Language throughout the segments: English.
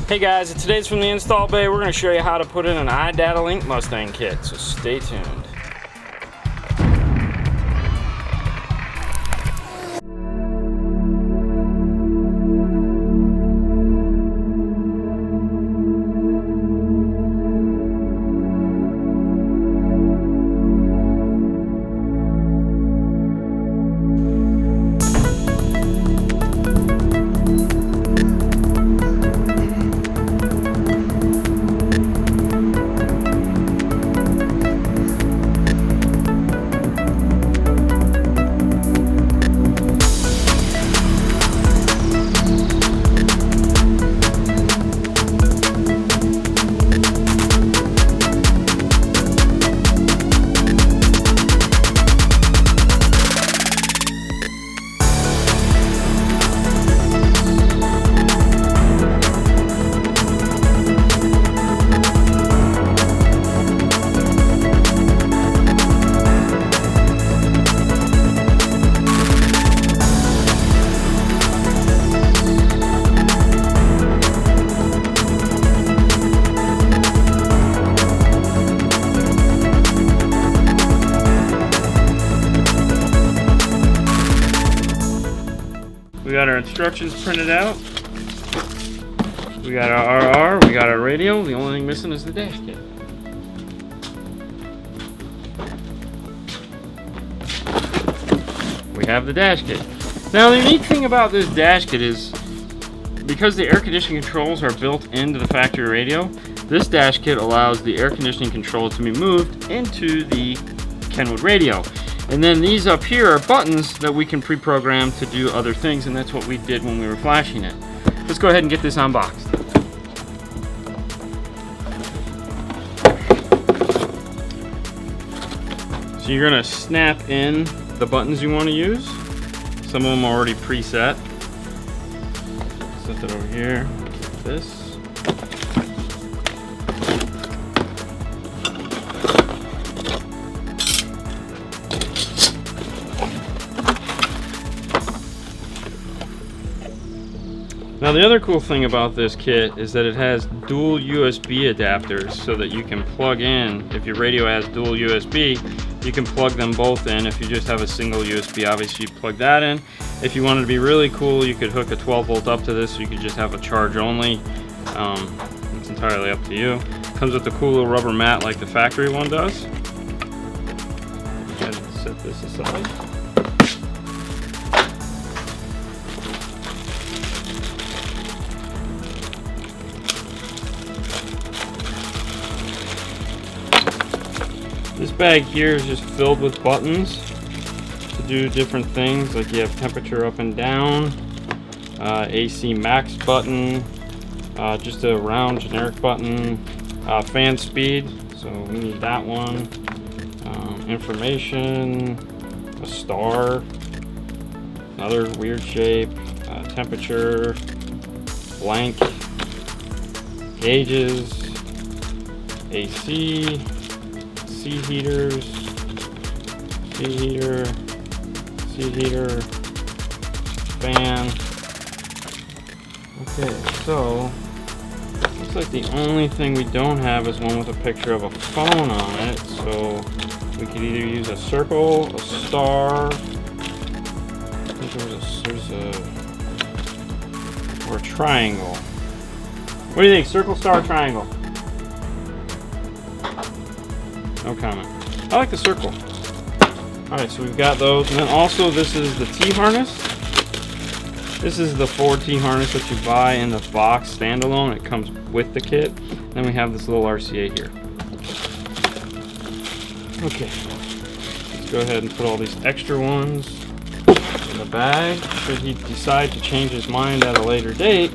Hey guys, today's from the install bay. We're going to show you how to put in an iDataLink Mustang kit, so stay tuned. We got our instructions printed out. We got our RR, we got our radial. The only thing missing is the dash kit. We have the dash kit. Now the neat thing about this dash kit is because the air conditioning controls are built into the factory radio, this dash kit allows the air conditioning control to be moved into the Kenwood radio. And then these up here are buttons that we can pre-program to do other things, and that's what we did when we were flashing it. Let's go ahead and get this unboxed. So you're gonna snap in the buttons you want to use. Some of them are already preset. Set that over here, like this. Now the other cool thing about this kit is that it has dual USB adapters so that you can plug in, if your radio has dual USB, you can plug them both in. If you just have a single USB, obviously you plug that in. If you wanted to be really cool, you could hook a 12 volt up to this, so you could just have a charge only. It's entirely up to you. Comes with a cool little rubber mat like the factory one does. Go ahead and set this aside. This bag here is just filled with buttons to do different things, like you have temperature up and down, AC max button, just a round generic button, fan speed, so we need that one, information, a star, another weird shape, temperature, blank, gauges, AC, seat heaters, seat heater, fan. Okay, so looks like the only thing we don't have is one with a picture of a phone on it. So we could either use a circle, a star. I think or a triangle. What do you think? Circle, star, triangle? No comment. I like the circle. Alright, so we've got those. And then also this is the T-harness. This is the Ford T-harness that you buy in the box standalone. It comes with the kit. Then we have this little RCA here. Okay. Let's go ahead and put all these extra ones in the bag. Should he decide to change his mind at a later date,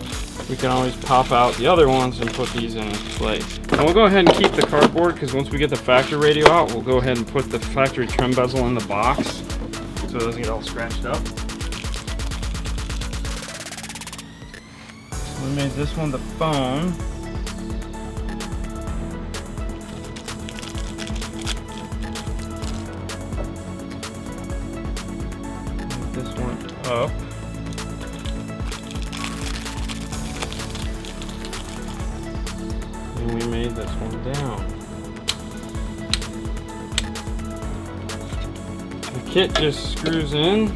we can always pop out the other ones and put these in place. And we'll go ahead and keep the cardboard, because once we get the factory radio out, we'll go ahead and put the factory trim bezel in the box so it doesn't get all scratched up. So we made this one the phone. This one up. made this one down. The kit just screws in.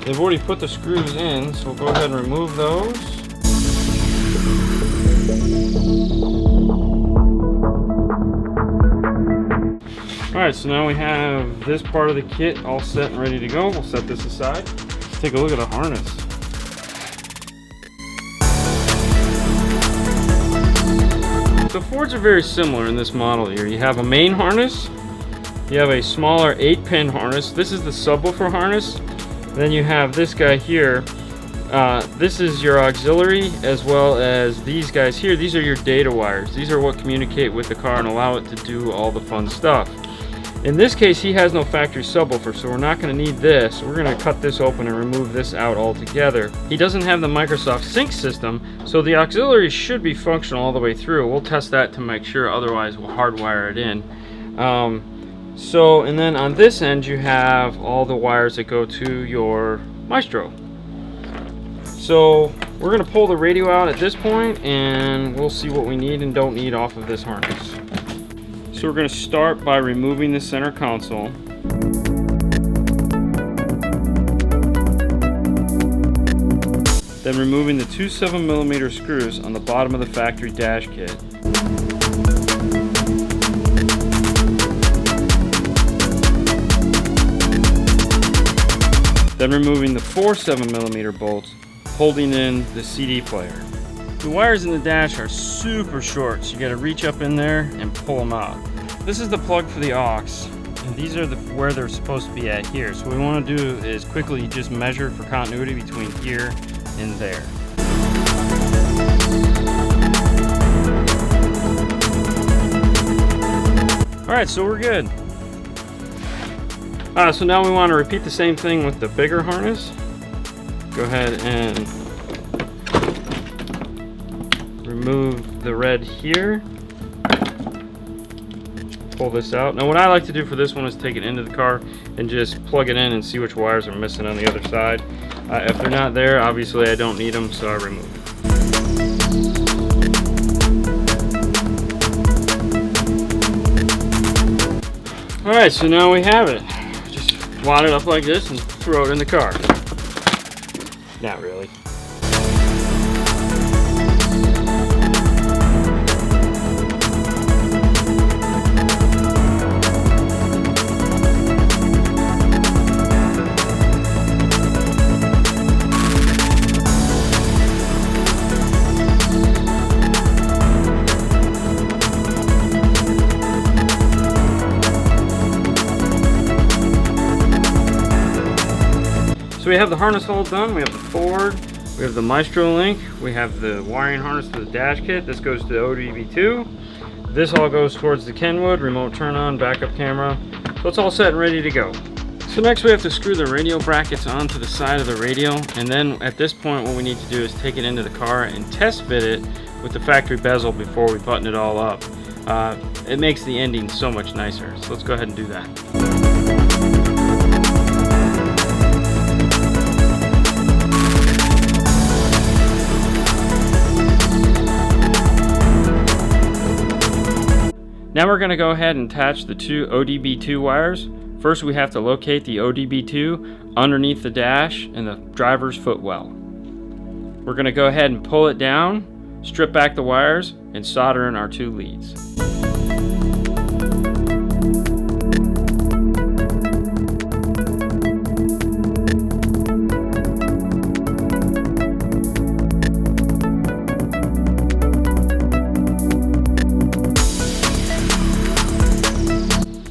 They've already put the screws in, so we'll go ahead and remove those. Alright, so now we have this part of the kit all set and ready to go. We'll set this aside. Let's take a look at the harness. So Fords are very similar in this model here. You have a main harness, you have a smaller 8-pin harness. This is the subwoofer harness. Then you have this guy here. This is your auxiliary, as well as these guys here. These are your data wires. These are what communicate with the car and allow it to do all the fun stuff. In this case, he has no factory subwoofer, so we're not going to need this. We're going to cut this open and remove this out altogether. He doesn't have the Microsoft Sync system, so the auxiliary should be functional all the way through. We'll test that to make sure, otherwise we'll hardwire it in. And then on this end, you have all the wires that go to your Maestro. So we're going to pull the radio out at this point, and we'll see what we need and don't need off of this harness. So we're going to start by removing the center console. Then removing the two 7mm screws on the bottom of the factory dash kit. Then removing the four 7mm bolts holding in the CD player. The wires in the dash are super short, so you got to reach up in there and pull them out. This is the plug for the aux, and these are where they're supposed to be at here. So what we want to do is quickly just measure for continuity between here and there. Alright, so we're good. So now we want to repeat the same thing with the bigger harness. Go ahead and remove the red here. Pull this out. Now what I like to do for this one is take it into the car and just plug it in and see which wires are missing on the other side. If they're not there, obviously I don't need them, so I remove them. Alright, so now we have it. Just wad it up like this and throw it in the car. Not really. So we have the harness all done. We have the Ford, we have the Maestro link, we have the wiring harness to the dash kit. This goes to the ODB2. This all goes towards the Kenwood, remote turn on, backup camera. So it's all set and ready to go. So next we have to screw the radio brackets onto the side of the radio, and then at this point what we need to do is take it into the car and test fit it with the factory bezel before we button it all up. It makes the ending so much nicer. So let's go ahead and do that. Now we're going to go ahead and attach the two ODB2 wires. First we have to locate the ODB2 underneath the dash and the driver's footwell. We're going to go ahead and pull it down, strip back the wires, and solder in our two leads.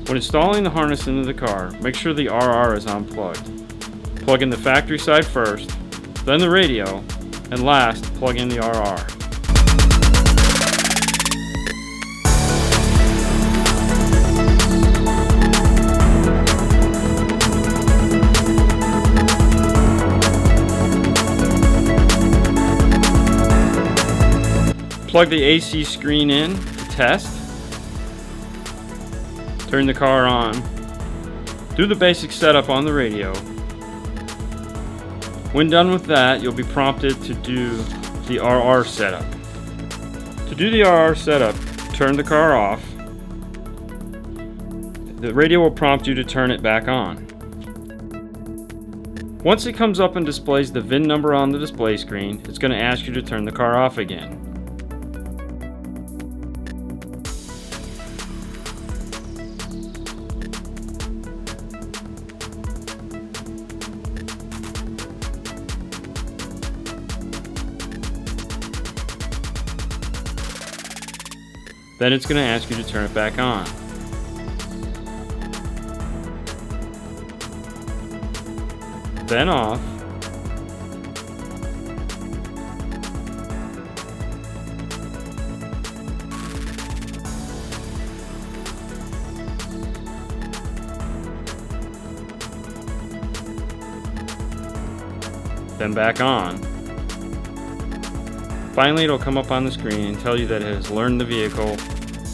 When installing the harness into the car, make sure the RR is unplugged. Plug in the factory side first, then the radio, and last, plug in the RR. Plug the AC screen in to test. Turn the car on. Do the basic setup on the radio. When done with that, you'll be prompted to do the RR setup. To do the RR setup, turn the car off, the radio will prompt you to turn it back on. Once it comes up and displays the VIN number on the display screen, it's going to ask you to turn the car off again. Then it's going to ask you to turn it back on. Then off. Then back on. Finally, it'll come up on the screen and tell you that it has learned the vehicle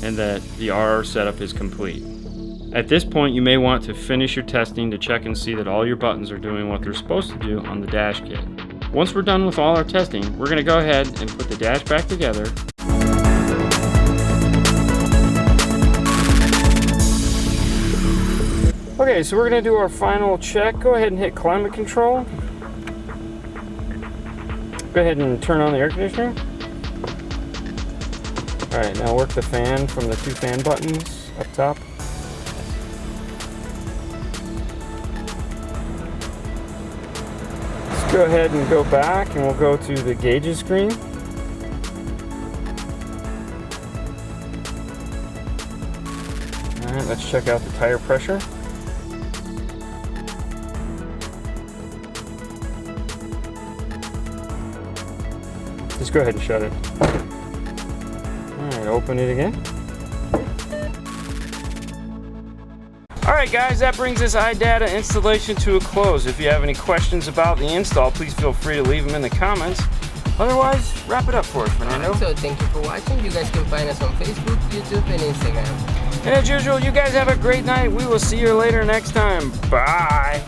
and that the RR setup is complete. At this point, you may want to finish your testing to check and see that all your buttons are doing what they're supposed to do on the dash kit. Once we're done with all our testing, we're going to go ahead and put the dash back together. Okay, so we're going to do our final check. Go ahead and hit climate control. Go ahead and turn on the air conditioner. Alright, now work the fan from the 2 fan buttons up top. Let's go ahead and go back and we'll go to the gauges screen. Alright, let's check out the tire pressure. Just go ahead and shut it. Alright, open it again. Alright guys, that brings this iData installation to a close. If you have any questions about the install, please feel free to leave them in the comments. Otherwise, wrap it up for us, Fernando. So thank you for watching. You guys can find us on Facebook, YouTube, and Instagram. And as usual, you guys have a great night. We will see you later next time. Bye.